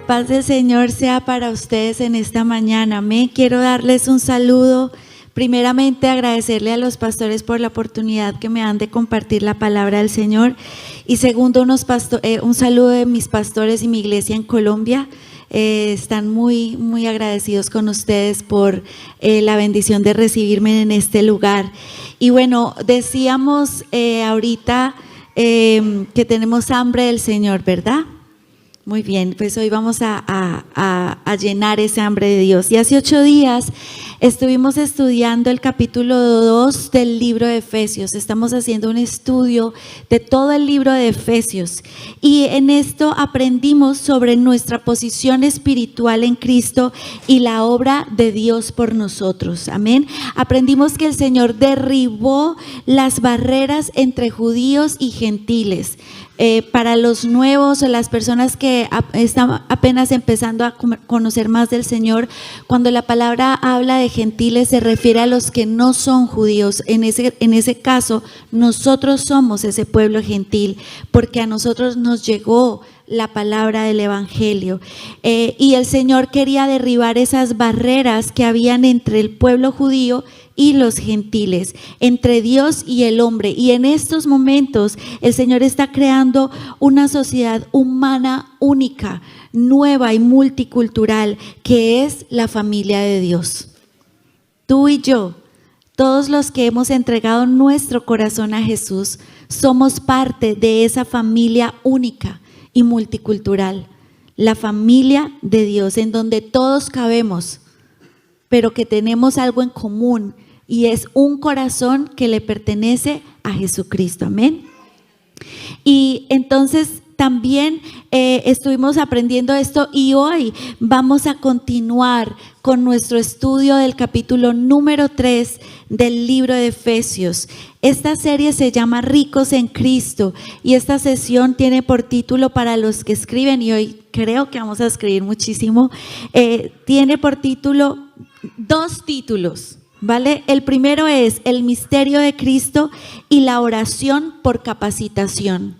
La paz del Señor sea para ustedes en esta mañana. Amén. Quiero darles un saludo. Primeramente, agradecerle a los pastores por la oportunidad que me dan de compartir la palabra del Señor. Y segundo, un saludo de mis pastores y mi iglesia en Colombia. Están muy agradecidos con ustedes por la bendición de recibirme en este lugar. Y bueno, decíamos ahorita que tenemos hambre del Señor, ¿verdad? Muy bien, pues hoy vamos a llenar ese hambre de Dios. Y hace 8 días estuvimos estudiando el capítulo 2 del libro de Efesios. Estamos haciendo un estudio de todo el libro de Efesios. Y en esto aprendimos sobre nuestra posición espiritual en Cristo y la obra de Dios por nosotros. Amén. Aprendimos que el Señor derribó las barreras entre judíos y gentiles. Para los nuevos o las personas que están apenas empezando a conocer más del Señor, cuando la palabra habla de gentiles se refiere a los que no son judíos. En ese caso, nosotros somos ese pueblo gentil, porque a nosotros nos llegó la palabra del evangelio, y el Señor quería derribar esas barreras que habían entre el pueblo judío y los gentiles, entre Dios y el hombre. Y en estos momentos el Señor está creando una sociedad humana única, nueva y multicultural, que es la familia de Dios. Tú y yo, todos los que hemos entregado nuestro corazón a Jesús, somos parte de esa familia única y multicultural, la familia de Dios, en donde todos cabemos, pero que tenemos algo en común, y es un corazón que le pertenece a Jesucristo. Amén. Y entonces también estuvimos aprendiendo esto, y hoy vamos a continuar con nuestro estudio del capítulo número 3 del libro de Efesios. Esta serie se llama Ricos en Cristo, y esta sesión tiene por título, para los que escriben, y hoy creo que vamos a escribir muchísimo, tiene por título 2 títulos. ¿Vale? El primero es el misterio de Cristo y la oración por capacitación.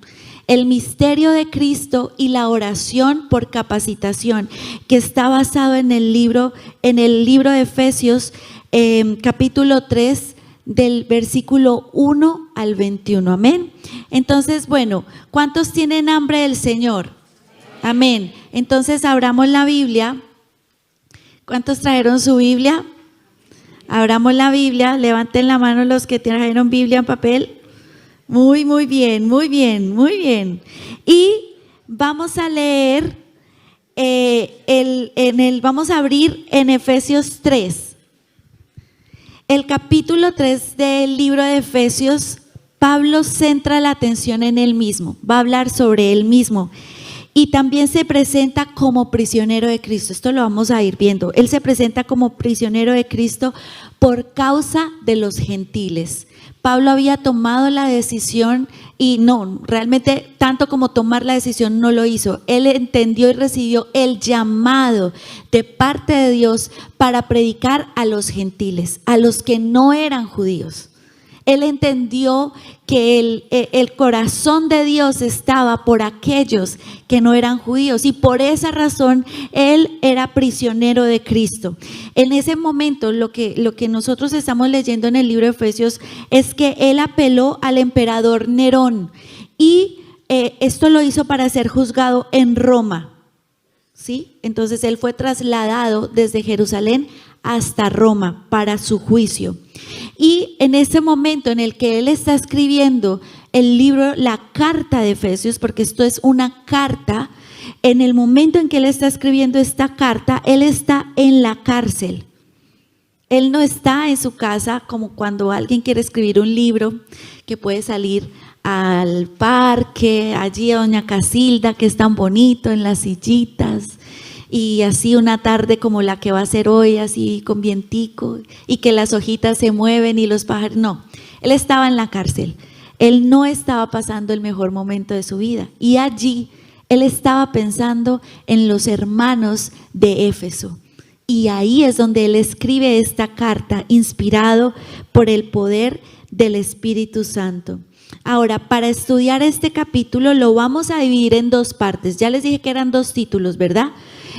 El misterio de Cristo y la oración por capacitación, que está basado en el libro de Efesios, capítulo 3, del versículo 1 al 21. Amén. Entonces, bueno, ¿cuántos tienen hambre del Señor? Amén. Entonces, abramos la Biblia. ¿Cuántos trajeron su Biblia? Abramos la Biblia, levanten la mano los que trajeron Biblia en papel. Muy bien. Y vamos a leer, vamos a abrir en Efesios 3. El capítulo 3 del libro de Efesios, Pablo centra la atención en él mismo, va a hablar sobre él mismo. Y también se presenta como prisionero de Cristo. Esto lo vamos a ir viendo. Él se presenta como prisionero de Cristo por causa de los gentiles. Pablo había tomado la decisión, y no, realmente tanto como tomar la decisión no lo hizo. Él entendió y recibió el llamado de parte de Dios para predicar a los gentiles, a los que no eran judíos. Él entendió que el corazón de Dios estaba por aquellos que no eran judíos, y por esa razón él era prisionero de Cristo. En ese momento lo que nosotros estamos leyendo en el libro de Efesios es que él apeló al emperador Nerón, y esto lo hizo para ser juzgado en Roma. ¿Sí? Entonces él fue trasladado desde Jerusalén hasta Roma para su juicio. Y en ese momento en el que él está escribiendo el libro, la carta de Efesios, porque esto es una carta, en el momento en que él está escribiendo esta carta, él está en la cárcel. Él no está en su casa como cuando alguien quiere escribir un libro, que puede salir al parque, allí a Doña Casilda, que es tan bonito, en las sillitas, y así una tarde como la que va a ser hoy, así con vientico, y que las hojitas se mueven y los pájaros. No, él estaba en la cárcel. Él no estaba pasando el mejor momento de su vida, y allí él estaba pensando en los hermanos de Éfeso. Y ahí es donde él escribe esta carta, inspirado por el poder del Espíritu Santo. Ahora, para estudiar este capítulo lo vamos a dividir en dos partes. Ya les dije que eran dos títulos, ¿verdad?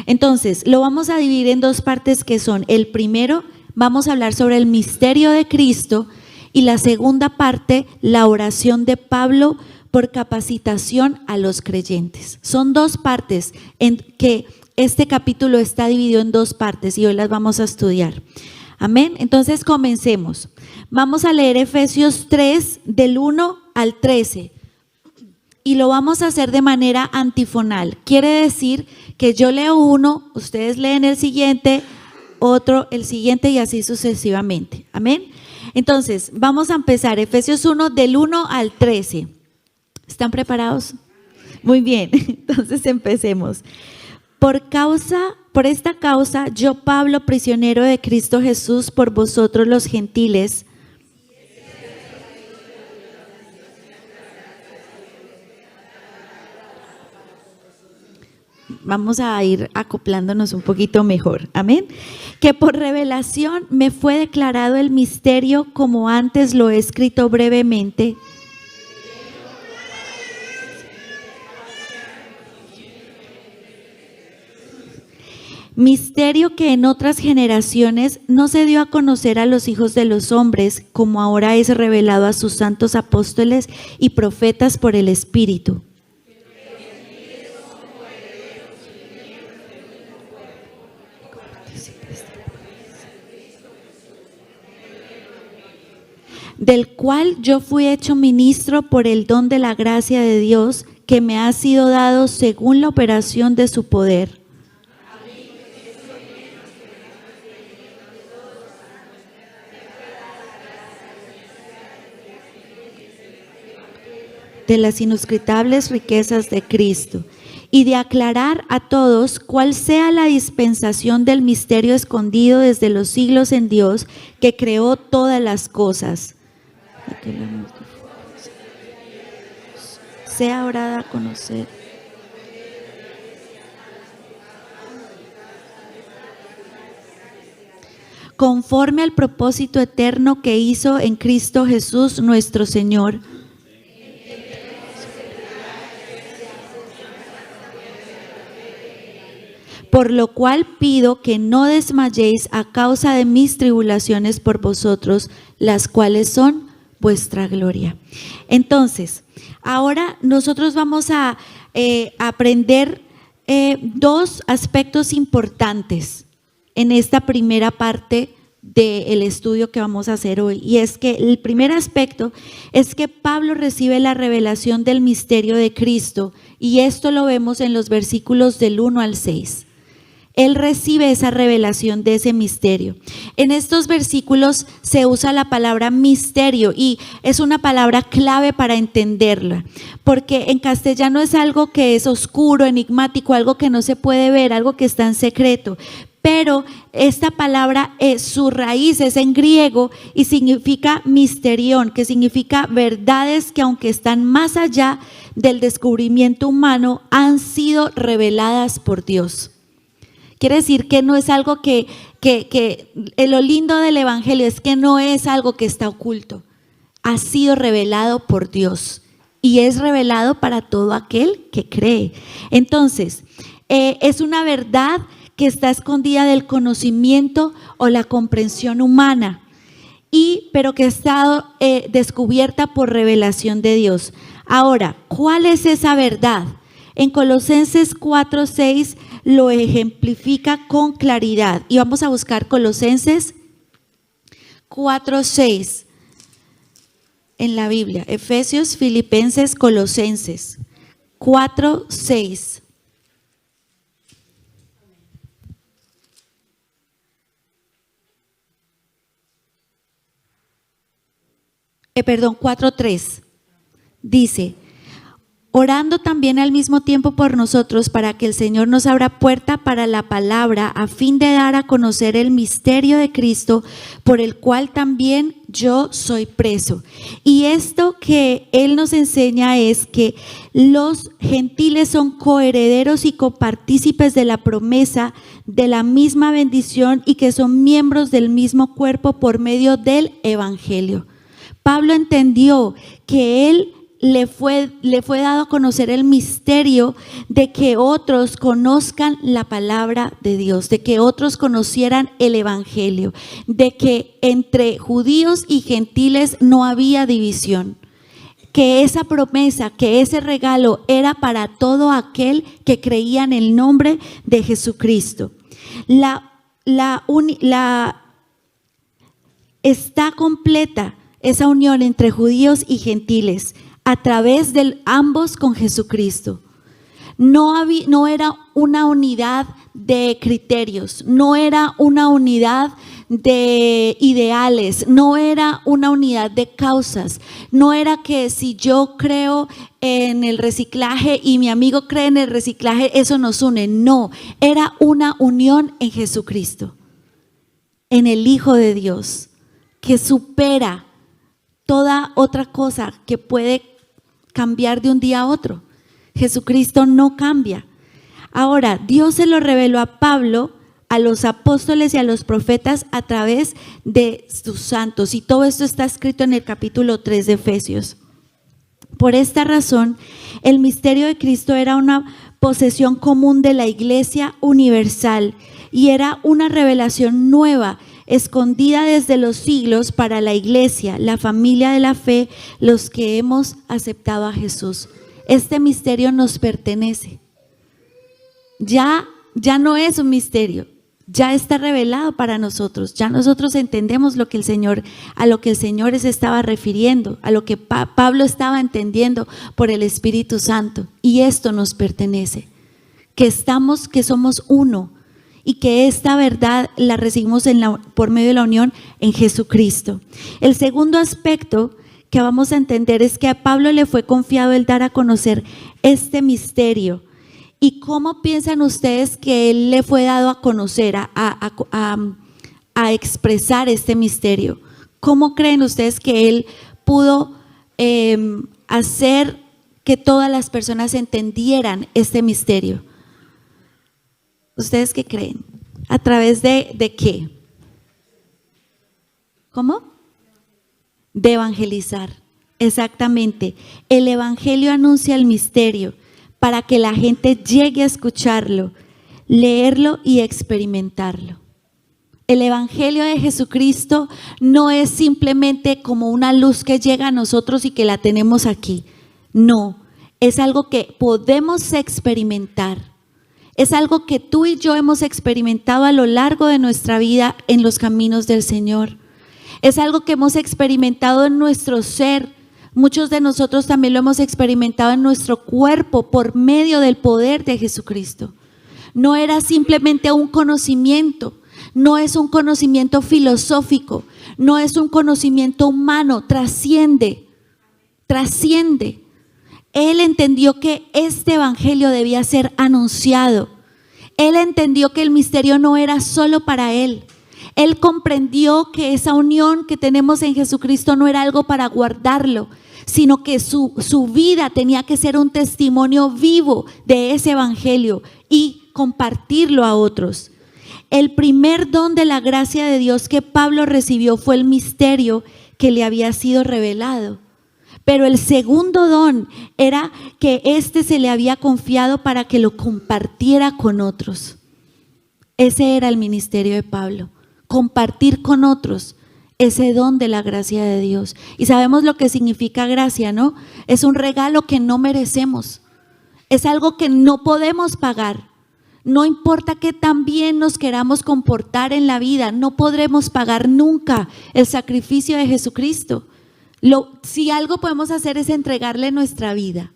Entonces, lo vamos a dividir en dos partes que son: el primero, vamos a hablar sobre el misterio de Cristo, y la segunda parte, la oración de Pablo por capacitación a los creyentes. Son dos partes en que este capítulo está dividido en dos partes y hoy las vamos a estudiar. Amén. Entonces comencemos. Vamos a leer Efesios 3 del 1 al 13 y lo vamos a hacer de manera antifonal. Quiere decir que yo leo uno, ustedes leen el siguiente, otro el siguiente y así sucesivamente. Amén. Entonces vamos a empezar Efesios 1 del 1 al 13. ¿Están preparados? Muy bien, entonces empecemos. Por esta causa, yo, Pablo, prisionero de Cristo Jesús, por vosotros los gentiles. Vamos a ir acoplándonos un poquito mejor. Amén. Que por revelación me fue declarado el misterio, como antes lo he escrito brevemente. Misterio que en otras generaciones no se dio a conocer a los hijos de los hombres, como ahora es revelado a sus santos apóstoles y profetas por el Espíritu. Del cual yo fui hecho ministro por el don de la gracia de Dios, que me ha sido dado según la operación de su poder. De las inescrutables riquezas de Cristo, y de aclarar a todos cuál sea la dispensación del misterio escondido desde los siglos en Dios, que creó todas las cosas. Sea ahora dada a conocer. Conforme al propósito eterno que hizo en Cristo Jesús nuestro Señor. Por lo cual pido que no desmayéis a causa de mis tribulaciones por vosotros, las cuales son vuestra gloria. Entonces, ahora nosotros vamos a aprender dos aspectos importantes en esta primera parte del estudio que vamos a hacer hoy. Y es que el primer aspecto es que Pablo recibe la revelación del misterio de Cristo, y esto lo vemos en los versículos del 1 al 6. Él recibe esa revelación de ese misterio. En estos versículos se usa la palabra misterio y es una palabra clave para entenderla, porque en castellano es algo que es oscuro, enigmático, algo que no se puede ver, algo que está en secreto. Pero esta palabra, su raíz es en griego y significa misterión, que significa verdades que, aunque están más allá del descubrimiento humano, han sido reveladas por Dios. Quiere decir que no es algo que lo lindo del evangelio es que no es algo que está oculto. Ha sido revelado por Dios y es revelado para todo aquel que cree. Entonces, es una verdad que está escondida del conocimiento o la comprensión humana, pero que ha estado descubierta por revelación de Dios. Ahora, ¿cuál es esa verdad? En Colosenses 4:6 lo ejemplifica con claridad. Y vamos a buscar Colosenses 4:6 en la Biblia. Efesios, Filipenses, Colosenses 4:6. Perdón, 4:3. Dice: orando también al mismo tiempo por nosotros, para que el Señor nos abra puerta para la palabra, a fin de dar a conocer el misterio de Cristo, por el cual también yo soy preso. Y esto que Él nos enseña es que los gentiles son coherederos y copartícipes de la promesa de la misma bendición, y que son miembros del mismo cuerpo por medio del evangelio. Pablo entendió que él le fue dado a conocer el misterio de que otros conozcan la palabra de Dios, de que otros conocieran el evangelio, de que entre judíos y gentiles no había división, que esa promesa, que ese regalo era para todo aquel que creía en el nombre de Jesucristo. Está completa esa unión entre judíos y gentiles a través de ambos con Jesucristo. No era una unidad de criterios, no era una unidad de ideales, no era una unidad de causas, no era que si yo creo en el reciclaje y mi amigo cree en el reciclaje, eso nos une. No, era una unión en Jesucristo, en el Hijo de Dios, que supera toda otra cosa que puede cambiar de un día a otro. Jesucristo no cambia. Ahora, Dios se lo reveló a Pablo, a los apóstoles y a los profetas a través de sus santos. Y todo esto está escrito en el capítulo 3 de Efesios. Por esta razón, el misterio de Cristo era una posesión común de la Iglesia universal y era una revelación nueva, escondida desde los siglos para la Iglesia, la familia de la fe, los que hemos aceptado a Jesús. Este misterio nos pertenece. Ya no es un misterio, ya está revelado para nosotros. Ya nosotros entendemos a lo que el Señor se estaba refiriendo, a lo que Pablo estaba entendiendo por el Espíritu Santo. Y esto nos pertenece, que somos uno y que esta verdad la recibimos por medio de la unión en Jesucristo. El segundo aspecto que vamos a entender es que a Pablo le fue confiado el dar a conocer este misterio. ¿Y cómo piensan ustedes que él le fue dado a conocer, a expresar este misterio? ¿Cómo creen ustedes que él pudo hacer que todas las personas entendieran este misterio? ¿Ustedes qué creen? ¿A través de qué? ¿Cómo? De evangelizar, exactamente. El evangelio anuncia el misterio para que la gente llegue a escucharlo, leerlo y experimentarlo. El evangelio de Jesucristo no es simplemente como una luz que llega a nosotros y que la tenemos aquí. No, es algo que podemos experimentar. Es algo que tú y yo hemos experimentado a lo largo de nuestra vida en los caminos del Señor. Es algo que hemos experimentado en nuestro ser. Muchos de nosotros también lo hemos experimentado en nuestro cuerpo por medio del poder de Jesucristo. No era simplemente un conocimiento, no es un conocimiento filosófico, no es un conocimiento humano, trasciende. Él entendió que este evangelio debía ser anunciado. Él entendió que el misterio no era solo para él. Él comprendió que esa unión que tenemos en Jesucristo no era algo para guardarlo, sino que su vida tenía que ser un testimonio vivo de ese evangelio y compartirlo a otros. El primer don de la gracia de Dios que Pablo recibió fue el misterio que le había sido revelado. Pero el segundo don era que se le había confiado para que lo compartiera con otros. Ese era el ministerio de Pablo, compartir con otros ese don de la gracia de Dios. Y sabemos lo que significa gracia, ¿no? Es un regalo que no merecemos, es algo que no podemos pagar. No importa qué tan bien nos queramos comportar en la vida, no podremos pagar nunca el sacrificio de Jesucristo. Si algo podemos hacer es entregarle nuestra vida.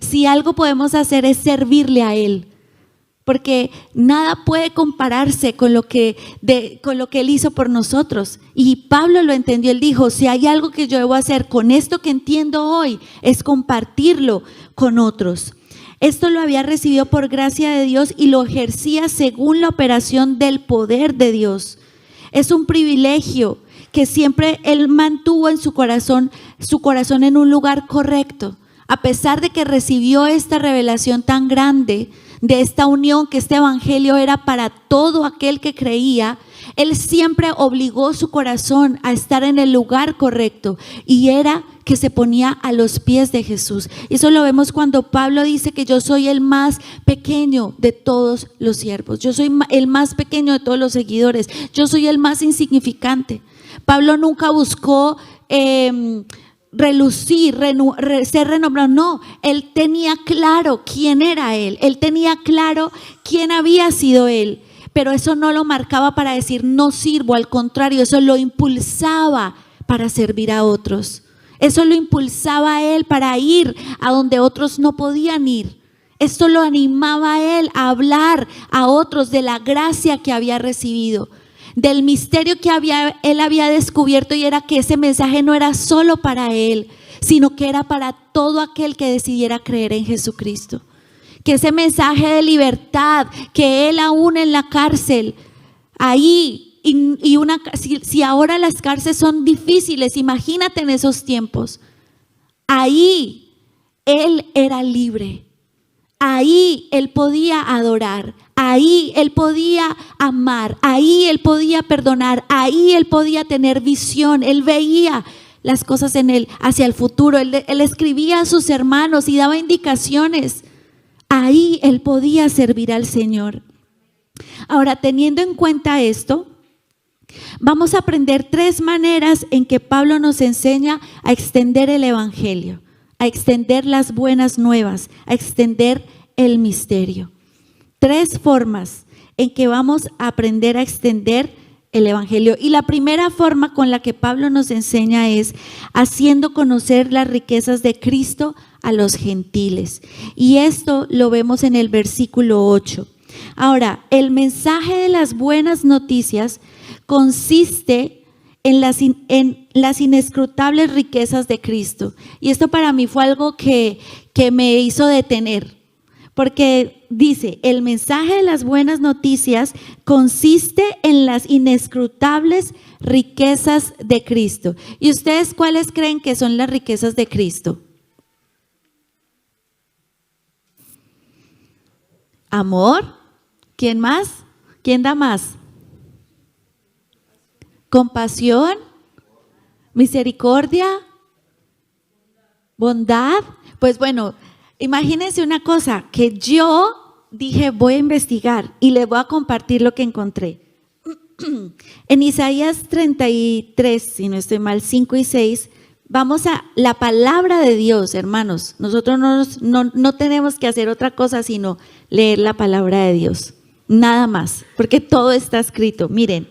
Si algo podemos hacer es servirle a Él. Porque nada puede compararse con lo que Él hizo por nosotros. Y Pablo lo entendió. Él dijo, si hay algo que yo debo hacer con esto que entiendo hoy, es compartirlo con otros. Esto lo había recibido por gracia de Dios y lo ejercía según la operación del poder de Dios. Es un privilegio que siempre él mantuvo en su corazón en un lugar correcto. A pesar de que recibió esta revelación tan grande de esta unión, que este evangelio era para todo aquel que creía, Él siempre obligó su corazón a estar en el lugar correcto, y era que se ponía a los pies de Jesús. Eso lo vemos cuando Pablo dice que yo soy el más pequeño de todos los siervos, yo soy el más pequeño de todos los seguidores, yo soy el más insignificante. Pablo nunca buscó relucir, ser renombrado. No, él tenía claro quién era él tenía claro quién había sido él, pero eso no lo marcaba para decir no sirvo, al contrario, eso lo impulsaba para servir a otros, eso lo impulsaba a él para ir a donde otros no podían ir. Esto lo animaba a él a hablar a otros de la gracia que había recibido, del misterio que él había descubierto, y era que ese mensaje no era solo para él, sino que era para todo aquel que decidiera creer en Jesucristo. Que ese mensaje de libertad, que él aún en la cárcel, ahí, si ahora las cárceles son difíciles, imagínate en esos tiempos, ahí él era libre. Ahí él podía adorar, ahí él podía amar, ahí él podía perdonar, ahí él podía tener visión. Él veía las cosas en él hacia el futuro, él escribía a sus hermanos y daba indicaciones. Ahí él podía servir al Señor. Ahora, teniendo en cuenta esto, vamos a aprender 3 maneras en que Pablo nos enseña a extender el evangelio, a extender las buenas nuevas, a extender el misterio. 3 formas en que vamos a aprender a extender el evangelio. Y la primera forma con la que Pablo nos enseña es haciendo conocer las riquezas de Cristo a los gentiles. Y esto lo vemos en el versículo 8. Ahora, el mensaje de las buenas noticias consiste en las inescrutables riquezas de Cristo. Y esto para mí fue algo que me hizo detener, porque dice, el mensaje de las buenas noticias consiste en las inescrutables riquezas de Cristo. ¿Y ustedes cuáles creen que son las riquezas de Cristo? Amor. ¿Quién más? ¿Quién da más? Compasión, misericordia, bondad. Pues bueno, imagínense una cosa, que yo dije voy a investigar y les voy a compartir lo que encontré. En Isaías 33, si no estoy mal, 5 y 6, vamos a la palabra de Dios, hermanos. Nosotros no tenemos que hacer otra cosa sino leer la palabra de Dios, nada más, porque todo está escrito. Miren,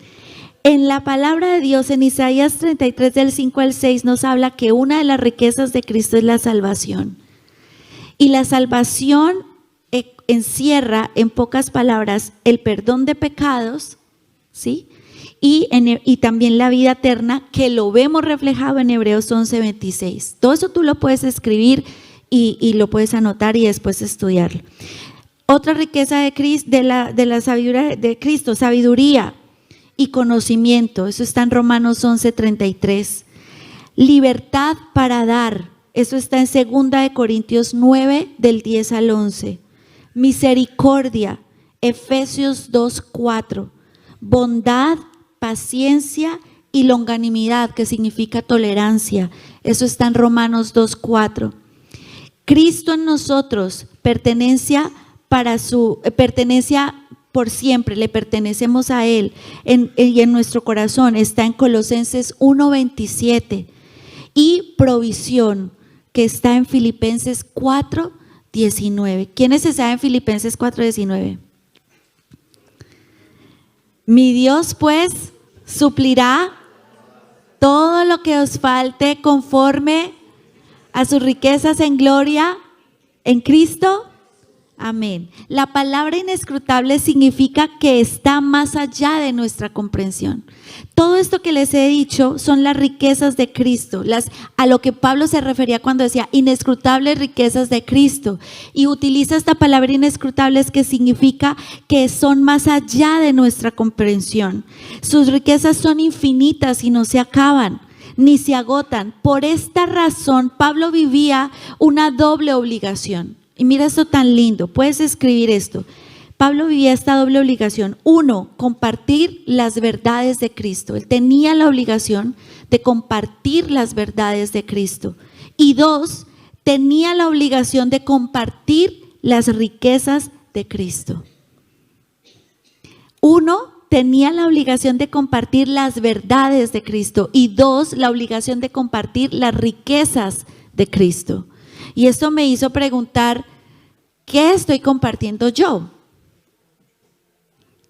en la palabra de Dios, en Isaías 33 del 5 al 6 nos habla que una de las riquezas de Cristo es la salvación. Y la salvación encierra, en pocas palabras, el perdón de pecados, ¿sí? Y también la vida eterna, que lo vemos reflejado en Hebreos 11:26. Todo eso tú lo puedes escribir y lo puedes anotar y después estudiarlo. Otra riqueza de la sabiduría de Cristo, sabiduría y conocimiento. Eso está en Romanos 11:33. Libertad para dar. Eso está en 2 Corintios 9, del 10 al 11. Misericordia, Efesios 2:4. Bondad, paciencia y longanimidad, que significa tolerancia. Eso está en Romanos 2:4. Cristo en nosotros, pertenencia por siempre, le pertenecemos a Él, y en nuestro corazón está en Colosenses 1:27. Y provisión, que está en Filipenses 4:19. ¿Quiénes se saben Filipenses 4:19? Mi Dios pues suplirá todo lo que os falte conforme a sus riquezas en gloria en Cristo. Amén. La palabra inescrutable significa que está más allá de nuestra comprensión. Todo esto que les he dicho son las riquezas de Cristo, a lo que Pablo se refería cuando decía inescrutables riquezas de Cristo, y utiliza esta palabra inescrutables, que significa que son más allá de nuestra comprensión. Sus riquezas son infinitas y no se acaban ni se agotan. Por esta razón Pablo vivía una doble obligación. Y mira esto tan lindo, puedes escribir esto. Pablo vivía esta doble obligación. 1, compartir las verdades de Cristo. Él tenía la obligación de compartir las verdades de Cristo. Y 2, tenía la obligación de compartir las riquezas de Cristo. 1, tenía la obligación de compartir las verdades de Cristo. Y 2, la obligación de compartir las riquezas de Cristo. Y esto me hizo preguntar, ¿qué estoy compartiendo yo?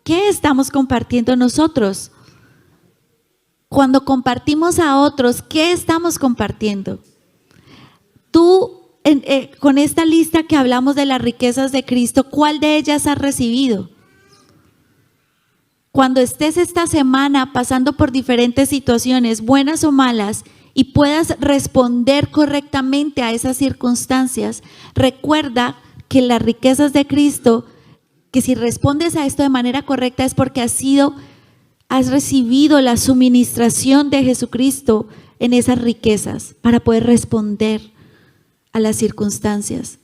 ¿Qué estamos compartiendo nosotros? Cuando compartimos a otros, ¿qué estamos compartiendo? Tú, con esta lista que hablamos de las riquezas de Cristo, ¿cuál de ellas has recibido? Cuando estés esta semana pasando por diferentes situaciones, buenas o malas, y puedas responder correctamente a esas circunstancias, recuerda que las riquezas de Cristo, que si respondes a esto de manera correcta es porque has recibido la suministración de Jesucristo en esas riquezas para poder responder a las circunstancias.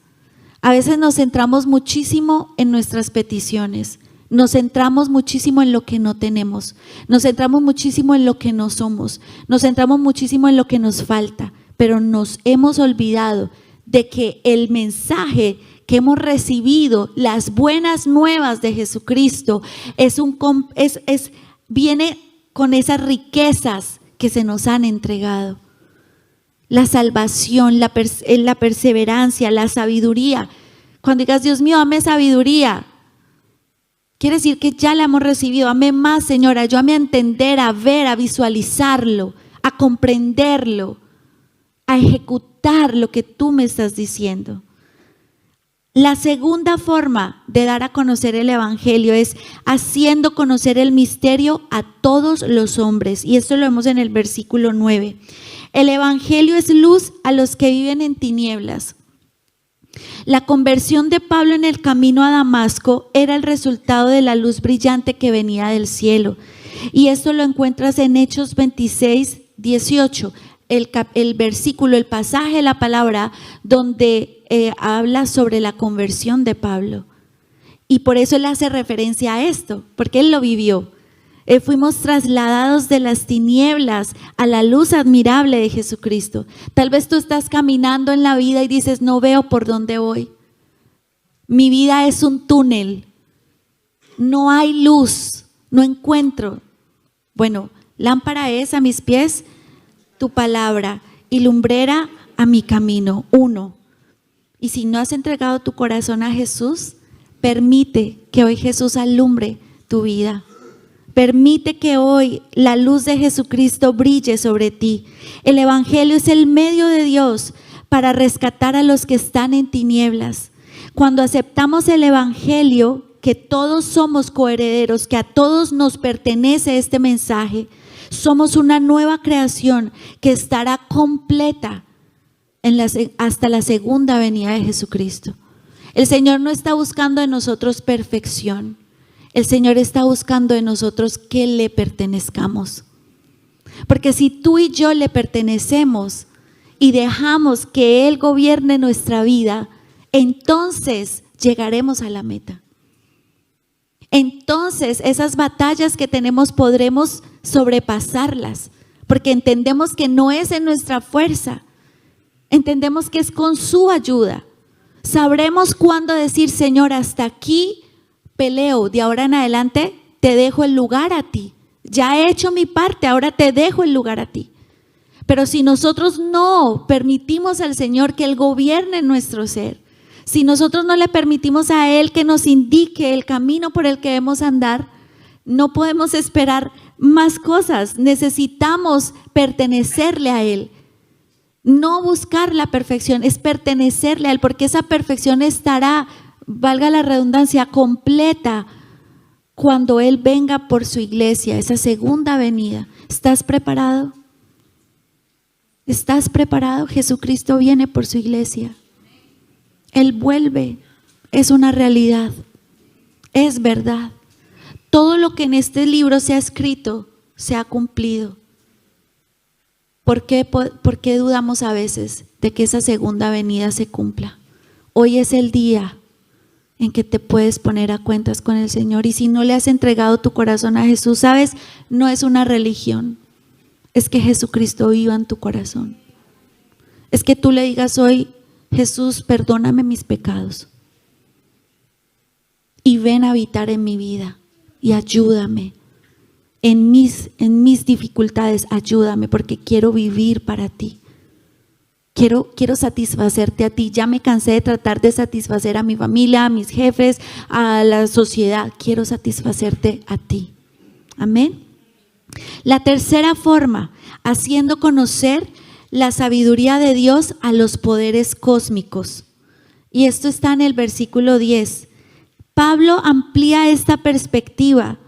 A veces nos centramos muchísimo en nuestras peticiones, nos centramos muchísimo en lo que no tenemos, nos centramos muchísimo en lo que no somos, nos centramos muchísimo en lo que nos falta, pero nos hemos olvidado de que el mensaje que hemos recibido, las buenas nuevas de Jesucristo, viene con esas riquezas que se nos han entregado. La salvación, la perseverancia, la sabiduría. Cuando digas, Dios mío, dame sabiduría, quiere decir que ya la hemos recibido. Dame más, Señor, ayúdame a entender, a ver, a visualizarlo, a comprenderlo, a ejecutar lo que tú me estás diciendo. La segunda forma de dar a conocer el evangelio es haciendo conocer el misterio a todos los hombres. Y esto lo vemos en el versículo 9. El evangelio es luz a los que viven en tinieblas. La conversión de Pablo en el camino a Damasco era el resultado de la luz brillante que venía del cielo. Y esto lo encuentras en Hechos 26, 18. El versículo, el pasaje de la palabra donde habla sobre la conversión de Pablo. Y por eso él hace referencia a esto, porque él lo vivió. Fuimos trasladados de las tinieblas a la luz admirable de Jesucristo. Tal vez tú estás caminando en la vida y dices, no veo por dónde voy. Mi vida es un túnel. No hay luz, no encuentro. Bueno, lámpara es a mis pies tu palabra y lumbrera a mi camino. 1. Y si no has entregado tu corazón a Jesús, permite que hoy Jesús alumbre tu vida. Permite que hoy la luz de Jesucristo brille sobre ti. El evangelio es el medio de Dios para rescatar a los que están en tinieblas. Cuando aceptamos el evangelio, que todos somos coherederos, que a todos nos pertenece este mensaje, somos una nueva creación que estará completa hasta la segunda venida de Jesucristo. El Señor no está buscando de nosotros perfección. El Señor está buscando de nosotros que le pertenezcamos. Porque si tú y yo le pertenecemos y dejamos que Él gobierne nuestra vida, entonces llegaremos a la meta. Entonces esas batallas que tenemos podremos sobrepasarlas, porque entendemos que no es en nuestra fuerza, entendemos que es con su ayuda. Sabremos cuándo decir, Señor, hasta aquí peleo, de ahora en adelante te dejo el lugar a ti. Ya he hecho mi parte, ahora te dejo el lugar a ti. Pero si nosotros no permitimos al Señor que Él gobierne nuestro ser, si nosotros no le permitimos a Él que nos indique el camino por el que debemos andar, no podemos esperar más cosas. Necesitamos pertenecerle a Él. No buscar la perfección, es pertenecerle a Él, porque esa perfección estará, valga la redundancia, completa cuando Él venga por su iglesia, esa segunda venida. ¿Estás preparado? ¿Estás preparado? Jesucristo viene por su iglesia. Él vuelve, es una realidad, es verdad. Todo lo que en este libro se ha escrito se ha cumplido. ¿Por qué dudamos a veces de que esa segunda venida se cumpla? Hoy es el día en que te puedes poner a cuentas con el Señor. Y si no le has entregado tu corazón a Jesús, ¿sabes? No es una religión, es que Jesucristo viva en tu corazón. Es que tú le digas hoy: Jesús, perdóname mis pecados y ven a habitar en mi vida y ayúdame en mis dificultades, ayúdame, porque quiero vivir para ti. Quiero satisfacerte a ti. Ya me cansé de tratar de satisfacer a mi familia, a mis jefes, a la sociedad. Quiero satisfacerte a ti. Amén. La tercera forma, haciendo conocer la sabiduría de Dios a los poderes cósmicos. Y esto está en el versículo 10. Pablo amplía esta perspectiva.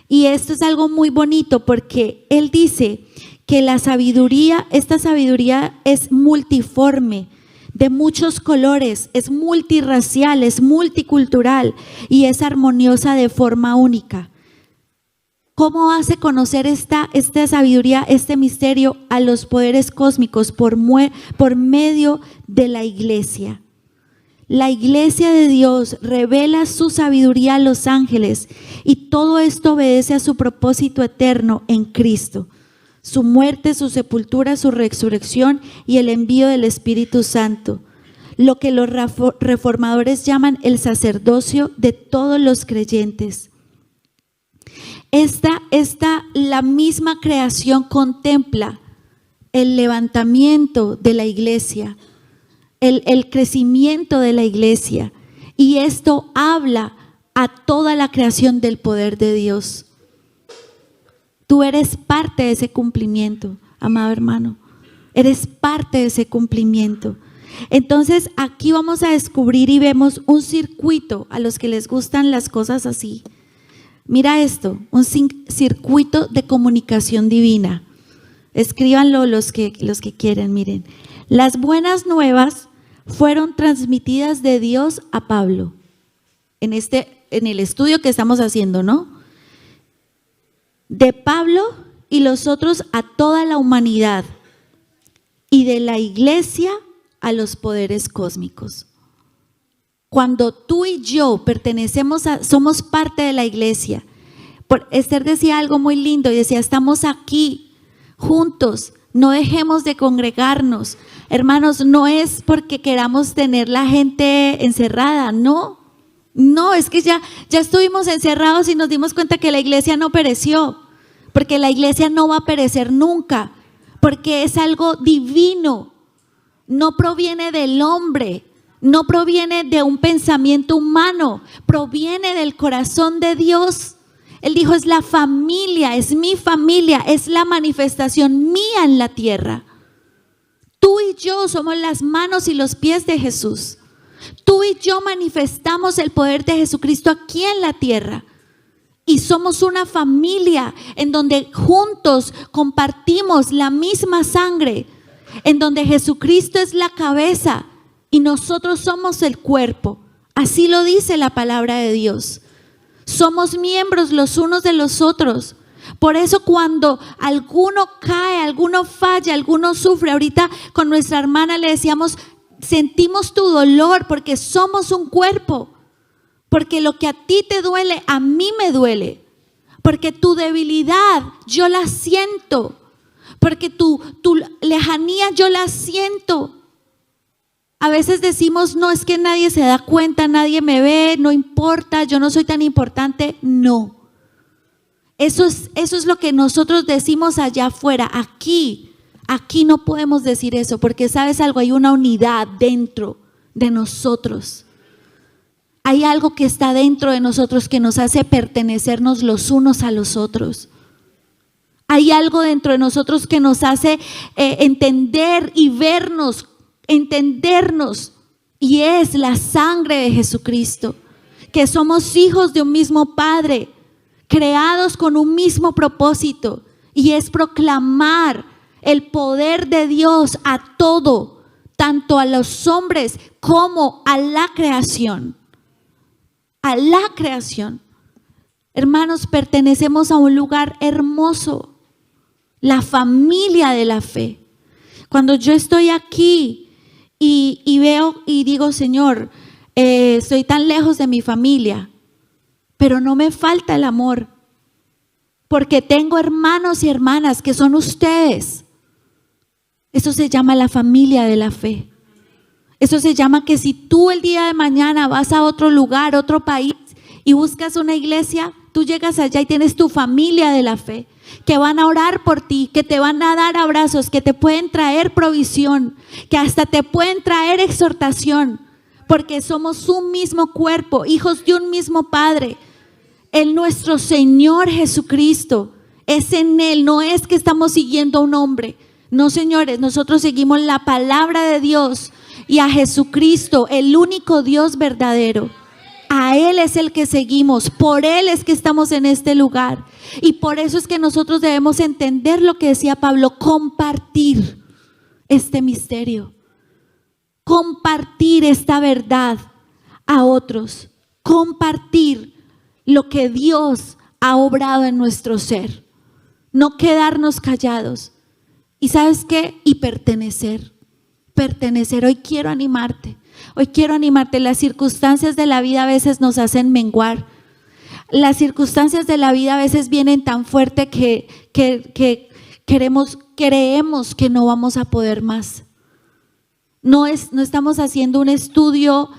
Y esto es algo muy bonito porque él dice que esta sabiduría es multiforme, de muchos colores, es multirracial, es multicultural y es armoniosa de forma única. ¿Cómo hace conocer esta sabiduría, este misterio a los poderes cósmicos? Por medio de la iglesia. La iglesia de Dios revela su sabiduría a los ángeles y todo esto obedece a su propósito eterno en Cristo. Su muerte, su sepultura, su resurrección y el envío del Espíritu Santo. Lo que los reformadores llaman el sacerdocio de todos los creyentes. La misma creación contempla el levantamiento de la iglesia, el crecimiento de la iglesia, y esto habla a toda la creación del poder de Dios. Tú eres parte de ese cumplimiento, amado hermano. Eres parte de ese cumplimiento. Entonces aquí vamos a descubrir y vemos un circuito a los que les gustan las cosas así. Mira esto, un circuito de comunicación divina. Escríbanlo los que quieren, miren. Las buenas nuevas fueron transmitidas de Dios a Pablo. En el estudio que estamos haciendo, ¿no? De Pablo y los otros a toda la humanidad, y de la iglesia a los poderes cósmicos. Cuando tú y yo somos parte de la iglesia. Esther decía algo muy lindo y decía: estamos aquí juntos, no dejemos de congregarnos. Hermanos, no es porque queramos tener la gente encerrada, no, es que ya estuvimos encerrados y nos dimos cuenta que la iglesia no pereció, porque la iglesia no va a perecer nunca, porque es algo divino, no proviene del hombre, no proviene de un pensamiento humano, proviene del corazón de Dios. Él dijo: es la familia, es mi familia, es la manifestación mía en la tierra. Tú y yo somos las manos y los pies de Jesús. Tú y yo manifestamos el poder de Jesucristo aquí en la tierra. Y somos una familia en donde juntos compartimos la misma sangre, en donde Jesucristo es la cabeza y nosotros somos el cuerpo. Así lo dice la palabra de Dios. Somos miembros los unos de los otros. Por eso cuando alguno cae, alguno falla, alguno sufre, ahorita con nuestra hermana le decíamos: sentimos tu dolor porque somos un cuerpo. Porque lo que a ti te duele, a mí me duele. Porque tu debilidad yo la siento. Porque tu lejanía yo la siento. A veces decimos: no, es que nadie se da cuenta, nadie me ve, no importa, yo no soy tan importante. No. Eso es lo que nosotros decimos allá afuera. Aquí no podemos decir eso, porque sabes algo, hay una unidad dentro de nosotros. Hay algo que está dentro de nosotros que nos hace pertenecernos los unos a los otros. Hay algo dentro de nosotros que nos hace entender y entendernos, y es la sangre de Jesucristo, que somos hijos de un mismo Padre, creados con un mismo propósito, y es proclamar el poder de Dios a todo, tanto a los hombres como a la creación. A la creación. Hermanos, pertenecemos a un lugar hermoso, la familia de la fe. Cuando yo estoy aquí y veo y digo, Señor, estoy tan lejos de mi familia, pero no me falta el amor, porque tengo hermanos y hermanas que son ustedes. Eso se llama la familia de la fe. Eso se llama que si tú el día de mañana vas a otro lugar, otro país y buscas una iglesia, tú llegas allá y tienes tu familia de la fe, que van a orar por ti, que te van a dar abrazos, que te pueden traer provisión, que hasta te pueden traer exhortación, porque somos un mismo cuerpo, hijos de un mismo Padre. En nuestro Señor Jesucristo, es en Él, no es que estamos siguiendo a un hombre. No, señores, nosotros seguimos la palabra de Dios y a Jesucristo, el único Dios verdadero. A Él es el que seguimos, por Él es que estamos en este lugar. Y por eso es que nosotros debemos entender lo que decía Pablo, compartir este misterio, compartir esta verdad a otros, compartir lo que Dios ha obrado en nuestro ser, no quedarnos callados. ¿Y sabes qué? Y pertenecer. Hoy quiero animarte. Hoy quiero animarte. Las circunstancias de la vida a veces nos hacen menguar. Las circunstancias de la vida a veces vienen tan fuerte que creemos que no vamos a poder más. No estamos haciendo un estudio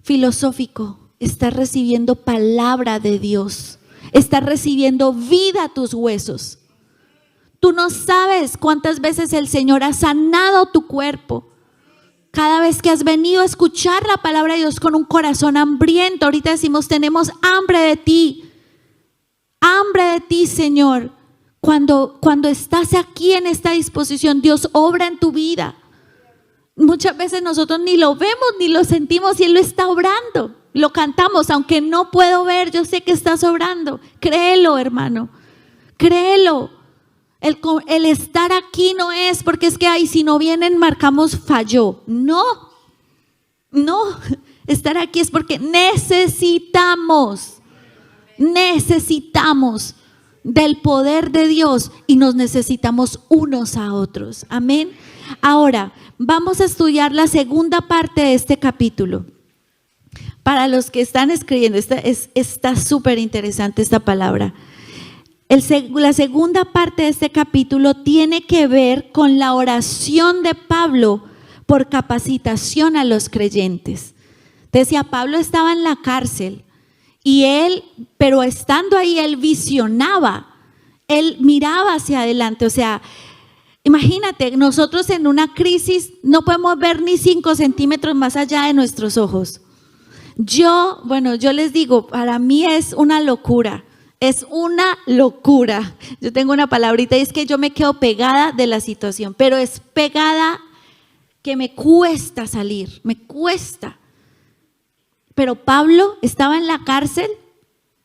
filosófico. Estás recibiendo palabra de Dios. Estás recibiendo vida a tus huesos. Tú no sabes cuántas veces el Señor ha sanado tu cuerpo. Cada vez que has venido a escuchar la palabra de Dios con un corazón hambriento. Ahorita decimos, tenemos hambre de ti. Hambre de ti, Señor. Cuando estás aquí en esta disposición, Dios obra en tu vida. Muchas veces nosotros ni lo vemos ni lo sentimos y Él lo está obrando. Lo cantamos, aunque no puedo ver, yo sé que estás obrando. Créelo, hermano. Créelo. El estar aquí no es porque es que ay, si no vienen marcamos falló. No. Estar aquí es porque necesitamos del poder de Dios y nos necesitamos unos a otros. Amén. Ahora, vamos a estudiar la segunda parte de este capítulo. Para los que están escribiendo, está súper interesante esta palabra. La segunda parte de este capítulo tiene que ver con la oración de Pablo por capacitación a los creyentes. Decía, Pablo estaba en la cárcel y pero estando ahí, él visionaba, él miraba hacia adelante. O sea, imagínate, nosotros en una crisis no podemos ver ni 5 centímetros más allá de nuestros ojos. Yo les digo, para mí es una locura. Es una locura. Yo tengo una palabrita y es que yo me quedo pegada de la situación, pero es pegada que me cuesta salir, me cuesta. Pero Pablo estaba en la cárcel,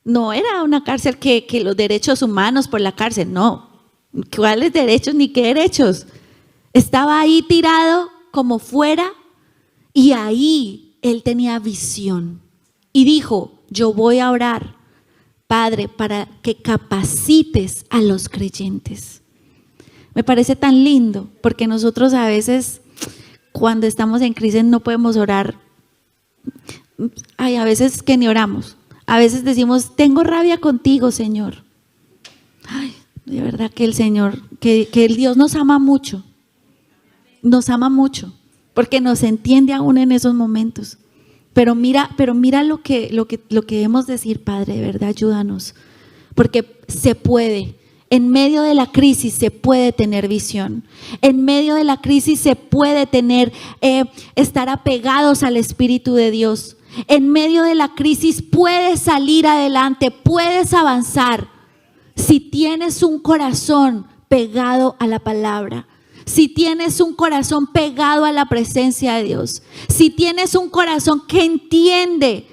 no era una cárcel que los derechos humanos por la cárcel, no. ¿Cuáles derechos ni qué derechos? Estaba ahí tirado como fuera y ahí él tenía visión y dijo, yo voy a orar, Padre, para que capacites a los creyentes. Me parece tan lindo porque nosotros a veces cuando estamos en crisis no podemos orar. Ay, a veces que ni oramos. A veces decimos, tengo rabia contigo, Señor. Ay, de verdad que el Señor, que el Dios nos ama mucho. Nos ama mucho porque nos entiende aún en esos momentos. Pero mira lo que debemos decir, Padre, de verdad, ayúdanos, porque se puede. En medio de la crisis se puede tener visión. En medio de la crisis se puede estar apegados al Espíritu de Dios. En medio de la crisis puedes salir adelante, puedes avanzar si tienes un corazón pegado a la palabra. Si tienes un corazón pegado a la presencia de Dios, si tienes un corazón que entiende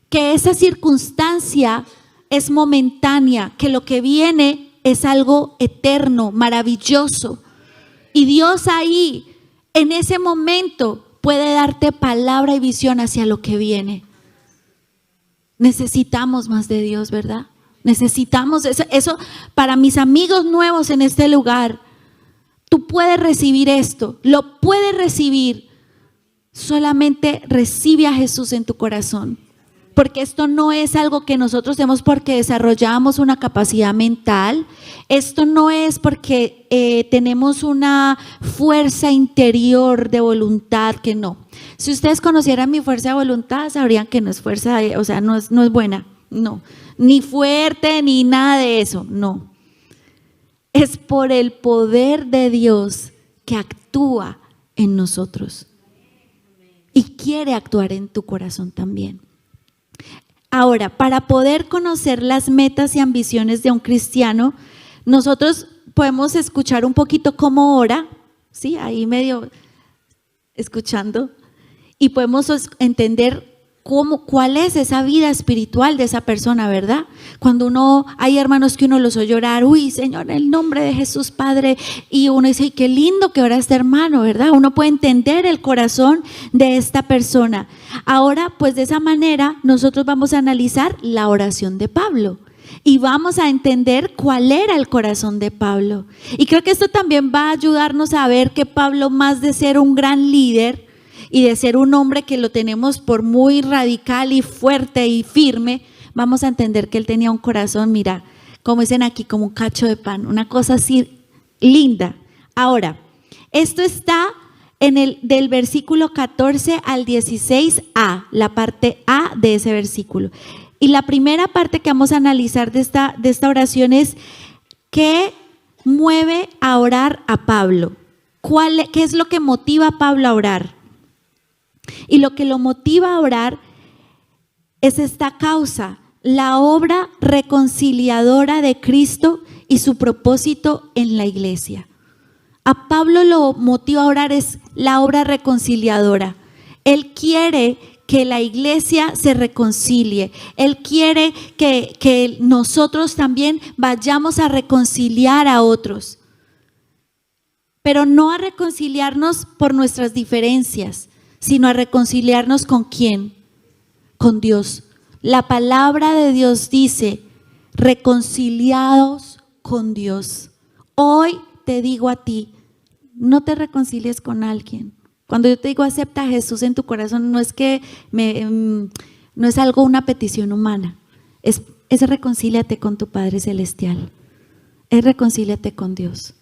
que esa circunstancia es momentánea, que lo que viene es algo eterno, maravilloso, y Dios ahí, en ese momento, puede darte palabra y visión hacia lo que viene. Necesitamos más de Dios, ¿verdad? Necesitamos eso para mis amigos nuevos en este lugar. Tú puedes recibir esto, lo puedes recibir. Solamente recibe a Jesús en tu corazón. Porque esto no es algo que nosotros hacemos porque desarrollamos una capacidad mental. Esto no es porque tenemos una fuerza interior de voluntad, que no. Si ustedes conocieran mi fuerza de voluntad, sabrían que no es fuerza, o sea, no es buena, no. Ni fuerte, ni nada de eso, no. Es por el poder de Dios que actúa en nosotros. Y quiere actuar en tu corazón también. Ahora, para poder conocer las metas y ambiciones de un cristiano, nosotros podemos escuchar un poquito cómo ora, ¿sí? Ahí medio escuchando, y podemos entender cuál es esa vida espiritual de esa persona, ¿verdad? Cuando hay hermanos que uno los oye llorar, uy, Señor, en el nombre de Jesús, Padre, y uno dice, ay, qué lindo que ora este hermano, ¿verdad? Uno puede entender el corazón de esta persona. Ahora, pues de esa manera, nosotros vamos a analizar la oración de Pablo y vamos a entender cuál era el corazón de Pablo. Y creo que esto también va a ayudarnos a ver que Pablo, más de ser un gran líder, y de ser un hombre que lo tenemos por muy radical y fuerte y firme, vamos a entender que él tenía un corazón, mira, como dicen aquí, como un cacho de pan, una cosa así linda. Ahora, esto está del versículo 14 al 16a, la parte A de ese versículo. Y la primera parte que vamos a analizar de esta oración es ¿qué mueve a orar a Pablo? ¿Qué es lo que motiva a Pablo a orar? Y lo que lo motiva a orar es esta causa, la obra reconciliadora de Cristo y su propósito en la iglesia. A Pablo lo motiva a orar es la obra reconciliadora. Él quiere que la iglesia se reconcilie. Él quiere que nosotros también vayamos a reconciliar a otros. Pero no a reconciliarnos por nuestras diferencias, sino a reconciliarnos ¿con quién? Con Dios. La palabra de Dios dice, reconciliados con Dios. Hoy te digo a ti, no te reconcilies con alguien. Cuando yo te digo acepta a Jesús en tu corazón, no es que no es algo, una petición humana, es reconcíliate con tu Padre Celestial, es reconcíliate con Dios,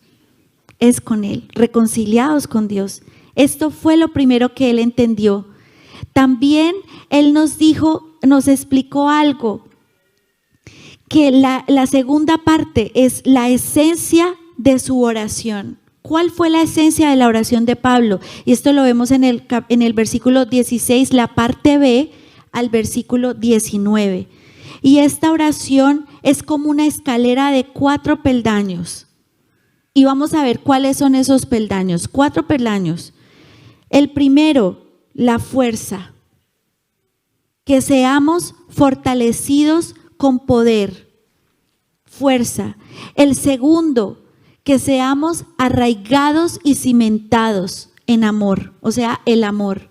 es con Él, reconciliados con Dios. Esto fue lo primero que él entendió. También él nos explicó algo, que la segunda parte es la esencia de su oración. ¿Cuál fue la esencia de la oración de Pablo? Y esto lo vemos en el versículo 16, la parte B, al versículo 19. Y esta oración es como una escalera de 4 peldaños. Y vamos a ver cuáles son esos peldaños. 4 peldaños. El primero, la fuerza, que seamos fortalecidos con poder, fuerza. El segundo, que seamos arraigados y cimentados en amor, o sea, el amor,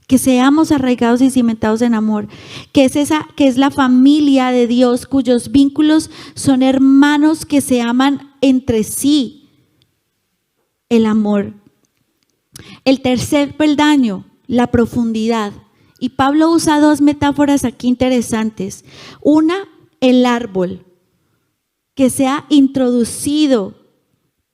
que seamos arraigados y cimentados en amor, que es la familia de Dios cuyos vínculos son hermanos que se aman entre sí, el amor. El tercer peldaño, la profundidad. Y Pablo usa 2 metáforas aquí interesantes. Una, el árbol, que sea introducido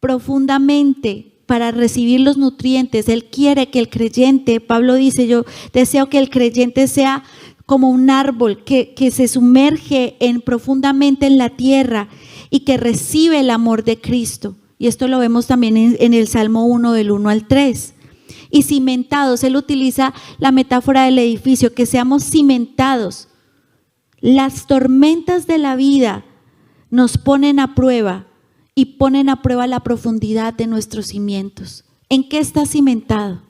profundamente para recibir los nutrientes. Él quiere que el creyente, Pablo dice, yo deseo que el creyente sea como un árbol que se sumerge profundamente en la tierra y que recibe el amor de Cristo. Y esto lo vemos también en el Salmo 1 del 1 al 3. Y cimentados, él utiliza la metáfora del edificio, que seamos cimentados. Las tormentas de la vida nos ponen a prueba y ponen a prueba la profundidad de nuestros cimientos. ¿En qué está cimentado?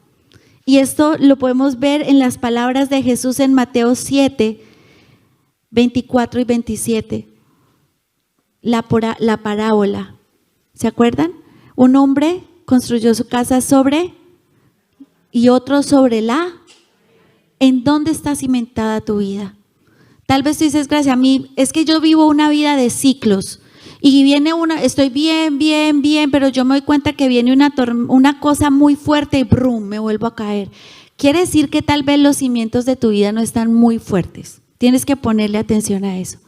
Y esto lo podemos ver en las palabras de Jesús en Mateo 7, 24 y 27. La parábola. ¿Se acuerdan? Un hombre construyó su casa sobre y otro sobre ¿En dónde está cimentada tu vida? Tal vez tú dices, gracias a mí, es que yo vivo una vida de ciclos. y viene estoy bien, bien, bien, pero yo me doy cuenta que viene una cosa muy fuerte y brum, me vuelvo a caer. Quiere decir que tal vez los cimientos de tu vida no están muy fuertes. Tienes que ponerle atención a eso.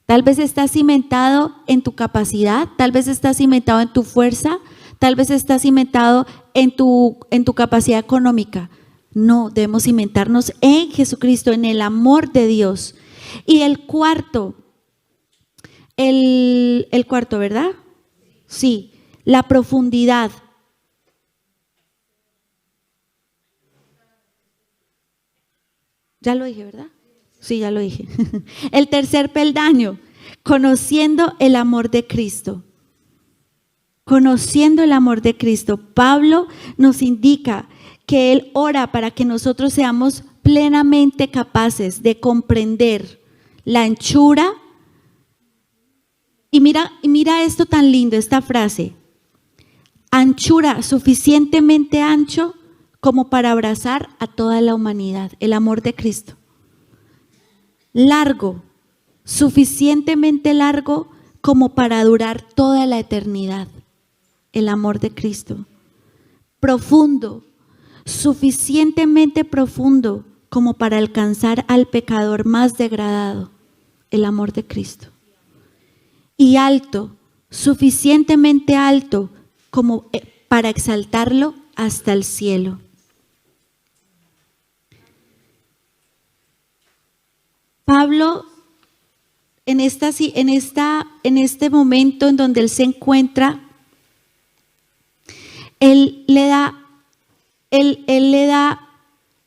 Tal vez estás cimentado en tu capacidad, tal vez estás cimentado en tu fuerza, tal vez estás cimentado en tu capacidad económica. No, debemos cimentarnos en Jesucristo, en el amor de Dios. Y el cuarto, ¿verdad? Sí, la profundidad. Ya lo dije, ¿verdad? Sí, ya lo dije. El tercer peldaño, conociendo el amor de Cristo. Conociendo el amor de Cristo. Pablo nos indica que él ora para que nosotros seamos plenamente capaces de comprender la anchura. Y mira esto tan lindo, esta frase. Anchura suficientemente ancho como para abrazar a toda la humanidad, el amor de Cristo. Largo, suficientemente largo como para durar toda la eternidad, el amor de Cristo. Profundo, suficientemente profundo como para alcanzar al pecador más degradado, el amor de Cristo. Y alto, suficientemente alto como para exaltarlo hasta el cielo. Pablo, en este momento en donde él se encuentra, él le da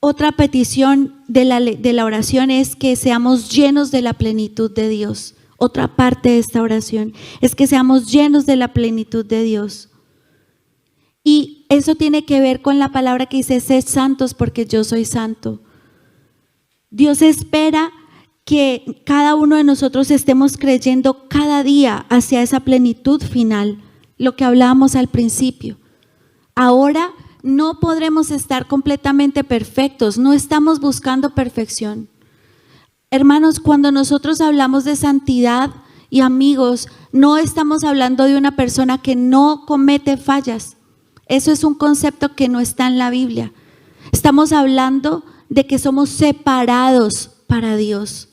otra petición de la oración, es que seamos llenos de la plenitud de Dios. Otra parte de esta oración es que seamos llenos de la plenitud de Dios. Y eso tiene que ver con la palabra que dice: sed santos porque yo soy santo. Dios espera que cada uno de nosotros estemos creyendo cada día hacia esa plenitud final, lo que hablábamos al principio. Ahora no podremos estar completamente perfectos, no estamos buscando perfección. Hermanos, cuando nosotros hablamos de santidad y amigos, no estamos hablando de una persona que no comete fallas. Eso es un concepto que no está en la Biblia. Estamos hablando de que somos separados para Dios,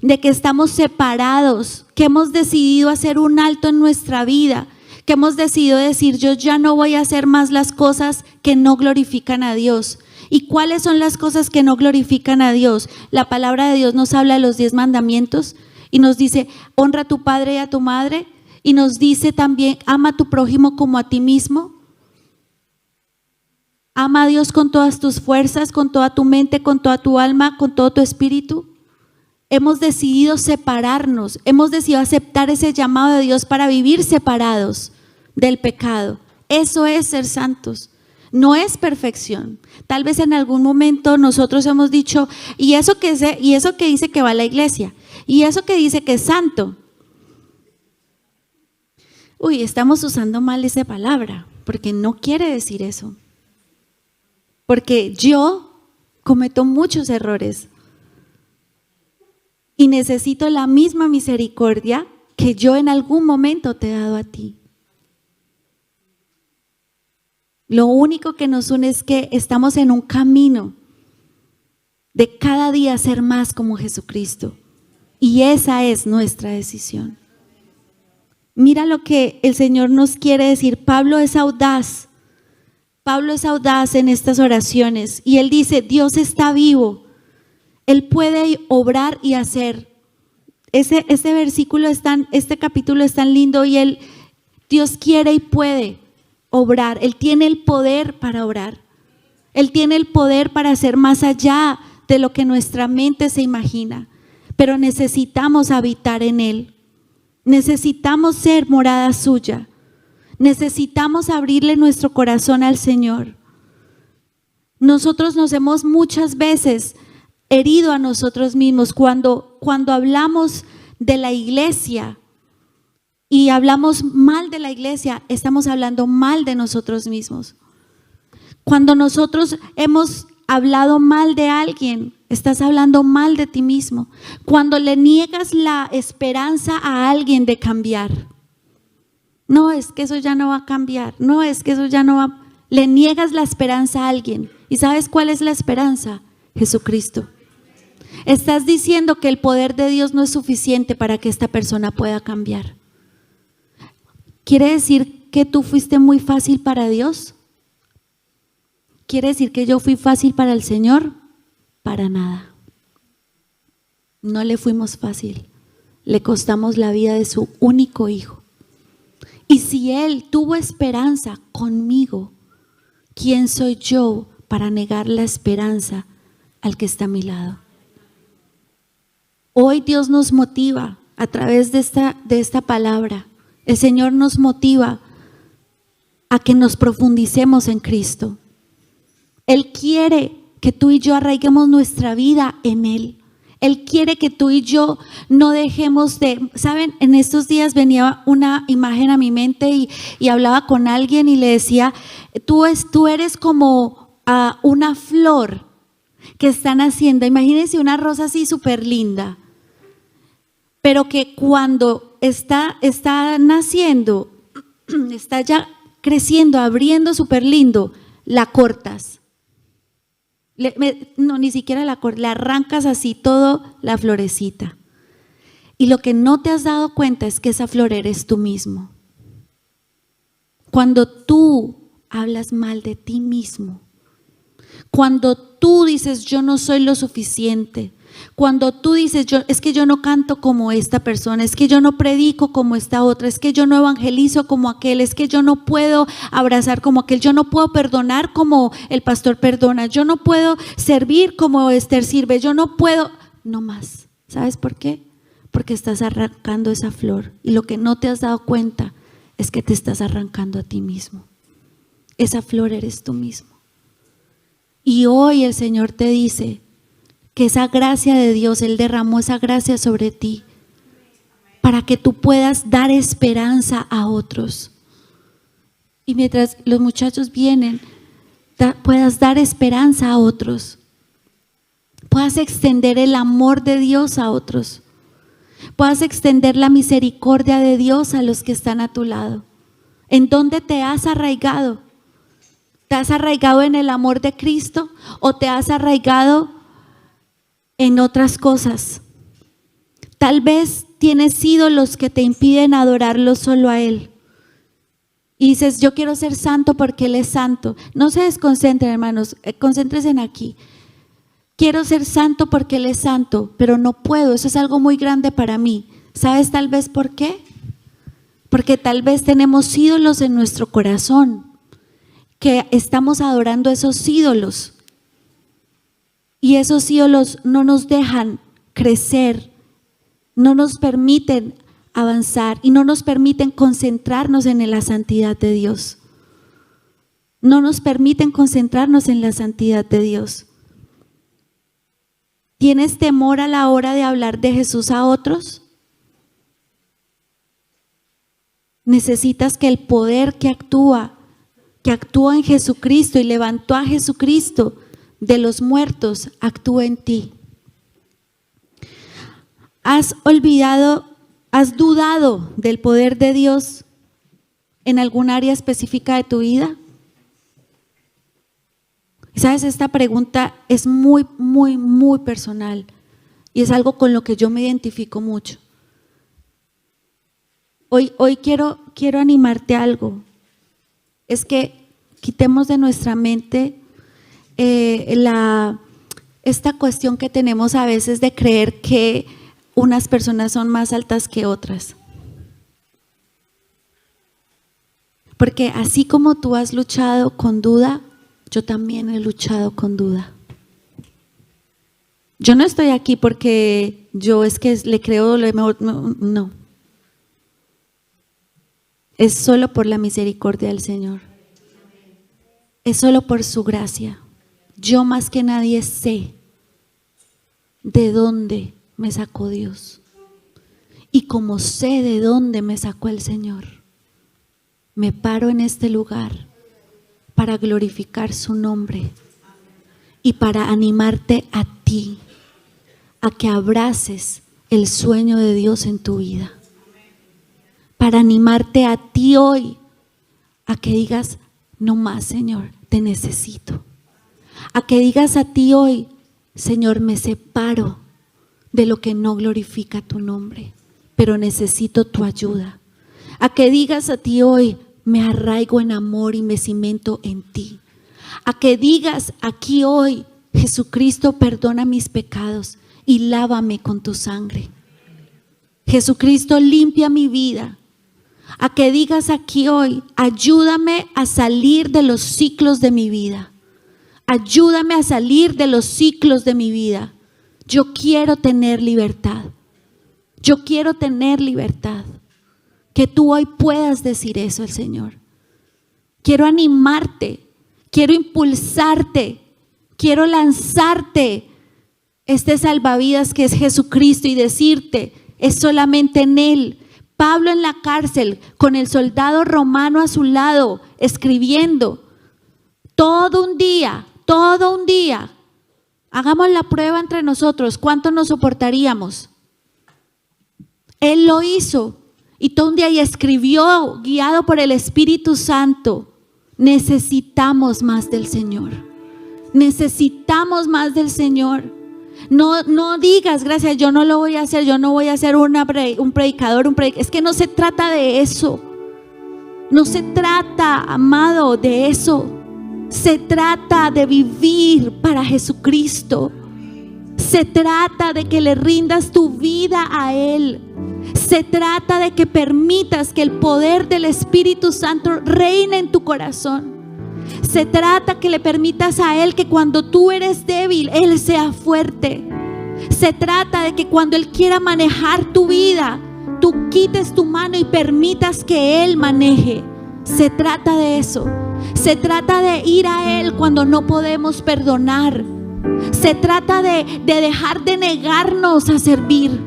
de que estamos separados, que hemos decidido hacer un alto en nuestra vida, que hemos decidido decir: yo ya no voy a hacer más las cosas que no glorifican a Dios. ¿Y cuáles son las cosas que no glorifican a Dios? La palabra de Dios nos habla de los 10 mandamientos y nos dice: honra a tu padre y a tu madre, y nos dice también: ama a tu prójimo como a ti mismo. Ama a Dios con todas tus fuerzas, con toda tu mente, con toda tu alma, con todo tu espíritu. Hemos decidido separarnos, hemos decidido aceptar ese llamado de Dios para vivir separados del pecado. Eso es ser santos. No es perfección. Tal vez en algún momento nosotros hemos dicho: ¿y eso que dice que va a la iglesia? ¿Y eso que dice que es santo? Uy, estamos usando mal esa palabra, porque no quiere decir eso. Porque yo cometo muchos errores y necesito la misma misericordia que yo en algún momento te he dado a ti. Lo único que nos une es que estamos en un camino de cada día ser más como Jesucristo, y esa es nuestra decisión. Mira lo que el Señor nos quiere decir. Pablo es audaz en estas oraciones, y él dice: Dios está vivo, Él puede obrar y hacer. Este capítulo es tan lindo, y Dios quiere y puede obrar. Él tiene el poder para obrar. Él tiene el poder para hacer más allá de lo que nuestra mente se imagina. Pero necesitamos habitar en Él. Necesitamos ser morada suya. Necesitamos abrirle nuestro corazón al Señor. Nosotros nos hemos muchas veces herido a nosotros mismos cuando hablamos de la iglesia y hablamos mal de la iglesia. Estamos hablando mal de nosotros mismos. Cuando nosotros hemos hablado mal de alguien, estás hablando mal de ti mismo. Cuando le niegas la esperanza a alguien de cambiar, no, es que eso ya no va a cambiar, no, es que eso ya no va, le niegas la esperanza a alguien. ¿Y sabes cuál es la esperanza? Jesucristo. Estás diciendo que el poder de Dios no es suficiente para que esta persona pueda cambiar. ¿Quiere decir que tú fuiste muy fácil para Dios? ¿Quiere decir que yo fui fácil para el Señor? Para nada. No le fuimos fácil. Le costamos la vida de su único hijo. Y si Él tuvo esperanza conmigo, ¿quién soy yo para negar la esperanza al que está a mi lado? Hoy Dios nos motiva a través de esta palabra. El Señor nos motiva a que nos profundicemos en Cristo. Él quiere que tú y yo arraiguemos nuestra vida en Él. Él quiere que tú y yo no dejemos de, ¿saben? En estos días venía una imagen a mi mente y hablaba con alguien y le decía, tú eres como una flor que está naciendo. Imagínense una rosa así súper linda, pero que cuando está naciendo, está ya creciendo, abriendo súper lindo, la cortas. No, ni siquiera la arrancas así todo la florecita. Y lo que no te has dado cuenta es que esa flor eres tú mismo. Cuando tú hablas mal de ti mismo, cuando tú dices yo no soy lo suficiente, cuando tú dices es que yo no canto como esta persona, es que yo no predico como esta otra, es que yo no evangelizo como aquel, es que yo no puedo abrazar como aquel, yo no puedo perdonar como el pastor perdona, yo no puedo servir como Esther sirve, yo no puedo, no más. ¿Sabes por qué? Porque estás arrancando esa flor y lo que no te has dado cuenta es que te estás arrancando a ti mismo. Esa flor eres tú mismo. Y hoy el Señor te dice que esa gracia de Dios, Él derramó esa gracia sobre ti para que tú puedas dar esperanza a otros. Y mientras los muchachos vienen, puedas dar esperanza a otros, puedas extender el amor de Dios a otros, puedas extender la misericordia de Dios a los que están a tu lado. ¿En dónde te has arraigado? ¿Te has arraigado en el amor de Cristo o te has arraigado en otras cosas? Tal vez tienes ídolos que te impiden adorarlo solo a Él. Y dices, yo quiero ser santo porque Él es santo. No se desconcentren, hermanos, concéntrense en aquí. Quiero ser santo porque Él es santo, pero no puedo, eso es algo muy grande para mí. ¿Sabes tal vez por qué? Porque tal vez tenemos ídolos en nuestro corazón, que estamos adorando esos ídolos. Y esos ídolos no nos dejan crecer, no nos permiten avanzar y no nos permiten concentrarnos en la santidad de Dios. No nos permiten concentrarnos en la santidad de Dios. ¿Tienes temor a la hora de hablar de Jesús a otros? Necesitas que el poder que actúa en Jesucristo y levantó a Jesucristo de los muertos, actúa en ti. ¿Has dudado del poder de Dios en algún área específica de tu vida? ¿Sabes? Esta pregunta es muy, muy, muy personal y es algo con lo que yo me identifico mucho. Hoy quiero animarte a algo. Es que quitemos de nuestra mente esta cuestión que tenemos a veces de creer que unas personas son más altas que otras. Porque así como tú has luchado con duda, yo también he luchado con duda. Yo no estoy aquí porque yo es que le creo lo mejor, no. Es solo por la misericordia del Señor. Es solo por su gracia. Yo más que nadie sé de dónde me sacó Dios. Y como sé de dónde me sacó el Señor, me paro en este lugar para glorificar su nombre y para animarte a ti, a que abraces el sueño de Dios en tu vida. Para animarte a ti hoy, a que digas, no más, Señor, te necesito. A que digas a ti hoy, Señor, me separo de lo que no glorifica tu nombre, pero necesito tu ayuda. A que digas a ti hoy, me arraigo en amor y me cimento en ti. A que digas aquí hoy, Jesucristo, perdona mis pecados y lávame con tu sangre. Jesucristo, limpia mi vida. A que digas aquí hoy, ayúdame a salir de los ciclos de mi vida. Ayúdame a salir de los ciclos de mi vida. Yo quiero tener libertad. Yo quiero tener libertad. Que tú hoy puedas decir eso al Señor. Quiero animarte, quiero impulsarte, quiero lanzarte este salvavidas que es Jesucristo y decirte, es solamente en Él. Pablo en la cárcel con el soldado romano a su lado, escribiendo, todo un día. Hagamos la prueba entre nosotros, ¿cuánto nos soportaríamos? Él lo hizo y todo un día y escribió, guiado por el Espíritu Santo. Necesitamos más del Señor. Necesitamos más del Señor. No digas, gracias, yo no lo voy a hacer, yo no voy a ser un predicador, es que no se trata de eso. No se trata, amado, de eso. Se trata de vivir para Jesucristo. Se trata de que le rindas tu vida a Él. Se trata de que permitas que el poder del Espíritu Santo reine en tu corazón. Se trata que le permitas a Él que cuando tú eres débil, Él sea fuerte. Se trata de que cuando Él quiera manejar tu vida, tú quites tu mano y permitas que Él maneje. Se trata de eso. Se trata de ir a Él cuando no podemos perdonar. Se trata de dejar de negarnos a servir.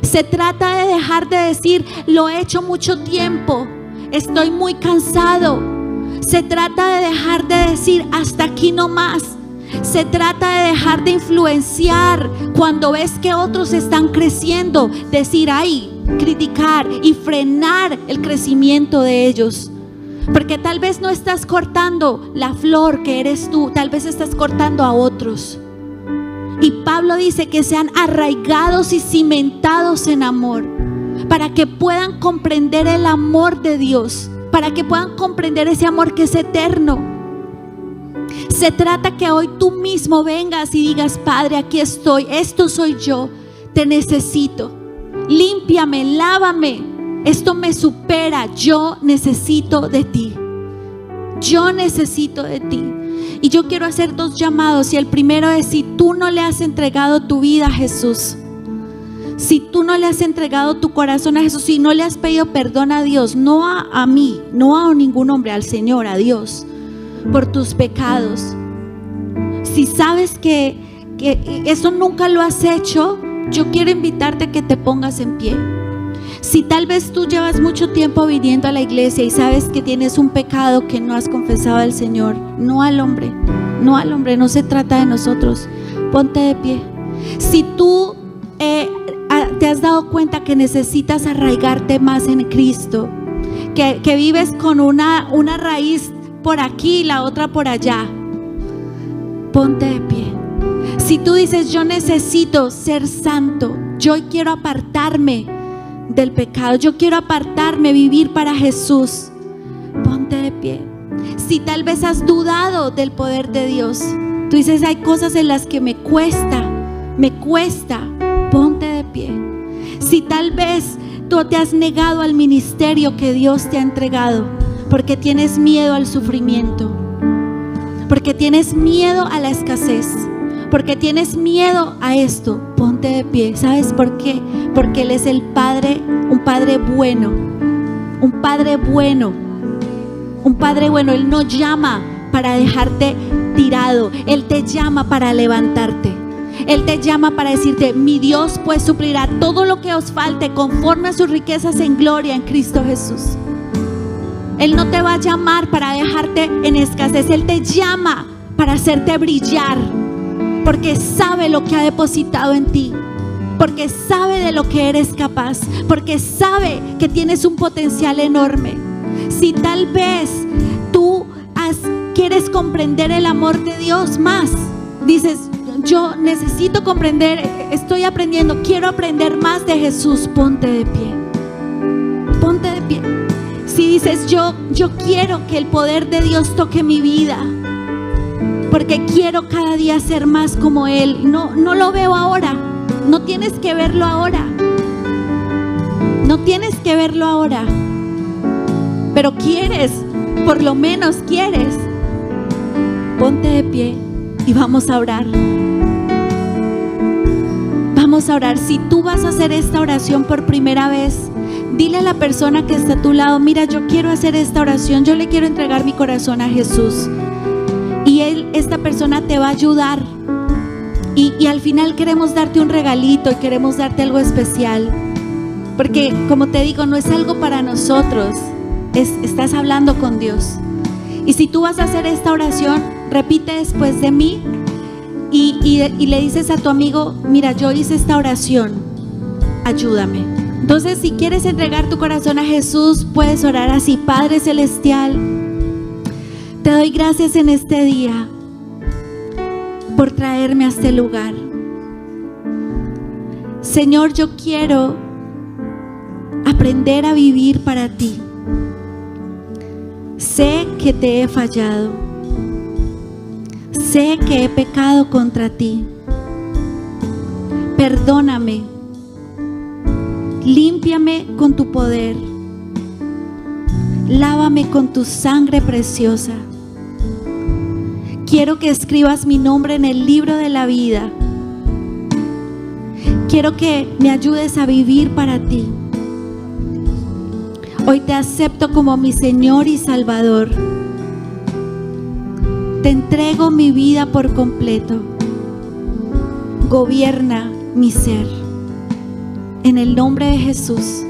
Se trata de dejar de decir, lo he hecho mucho tiempo, estoy muy cansado. Se trata de dejar de decir, hasta aquí no más. Se trata de dejar de influenciar cuando ves que otros están creciendo. Decir, ay, criticar y frenar el crecimiento de ellos. Porque tal vez no estás cortando la flor que eres tú, tal vez estás cortando a otros. Y Pablo dice que sean arraigados y cimentados en amor, para que puedan comprender el amor de Dios, para que puedan comprender ese amor que es eterno. Se trata que hoy tú mismo vengas y digas, Padre, aquí estoy, esto soy yo, te necesito, límpiame, lávame. Esto me supera, yo necesito de ti. Yo necesito de ti. Y yo quiero hacer dos llamados. Y el primero es, si tú no le has entregado tu vida a Jesús, si tú no le has entregado tu corazón a Jesús, si no le has pedido perdón a Dios, no a mí, no a ningún hombre, al Señor, a Dios, por tus pecados. Si sabes que eso nunca lo has hecho, yo quiero invitarte a que te pongas en pie. Si tal vez tú llevas mucho tiempo viniendo a la iglesia y sabes que tienes un pecado que no has confesado al Señor, no al hombre, no se trata de nosotros, ponte de pie. Si tú te has dado cuenta que necesitas arraigarte más en Cristo, que vives con una raíz por aquí y la otra por allá, ponte de pie. Si tú dices, yo necesito ser santo, yo quiero apartarme del pecado, yo quiero apartarme, vivir para Jesús, ponte de pie. Si tal vez has dudado del poder de Dios, tú dices, hay cosas en las que me cuesta, ponte de pie. Si tal vez tú te has negado al ministerio que Dios te ha entregado, porque tienes miedo al sufrimiento, porque tienes miedo a la escasez, porque tienes miedo a esto, ponte de pie. ¿Sabes por qué? Porque Él es el Padre, un Padre bueno, un Padre bueno, un Padre bueno. Él no llama para dejarte tirado, Él te llama para levantarte. Él te llama para decirte, mi Dios pues suplirá todo lo que os falte conforme a sus riquezas en gloria en Cristo Jesús. Él no te va a llamar para dejarte en escasez, Él te llama para hacerte brillar. porque sabe lo que ha depositado en ti, porque sabe de lo que eres capaz, porque sabe que tienes un potencial enorme. Si tal vez tú quieres comprender el amor de Dios más, dices, yo necesito comprender, estoy aprendiendo, quiero aprender más de Jesús, ponte de pie. Ponte de pie. Si dices, yo quiero que el poder de Dios toque mi vida, porque quiero cada día ser más como Él. No lo veo ahora. No tienes que verlo ahora. No tienes que verlo ahora. Pero quieres, por lo menos quieres. Ponte de pie y vamos a orar. Vamos a orar. Si tú vas a hacer esta oración por primera vez, dile a la persona que está a tu lado, mira, yo quiero hacer esta oración, yo le quiero entregar mi corazón a Jesús. Y esta persona te va a ayudar. Y al final queremos darte un regalito y queremos darte algo especial. Porque como te digo, no es algo para nosotros, estás hablando con Dios. Y si tú vas a hacer esta oración, repite después de mí y le dices a tu amigo, mira, yo hice esta oración, ayúdame. Entonces, si quieres entregar tu corazón a Jesús, puedes orar así: Padre Celestial, te doy gracias en este día por traerme a este lugar. Señor, yo quiero aprender a vivir para ti. Sé que te he fallado. Sé que he pecado contra ti. Perdóname. Límpiame con tu poder. Lávame con tu sangre preciosa. Quiero que escribas mi nombre en el libro de la vida. Quiero que me ayudes a vivir para ti. Hoy te acepto como mi Señor y Salvador. Te entrego mi vida por completo. Gobierna mi ser. En el nombre de Jesús.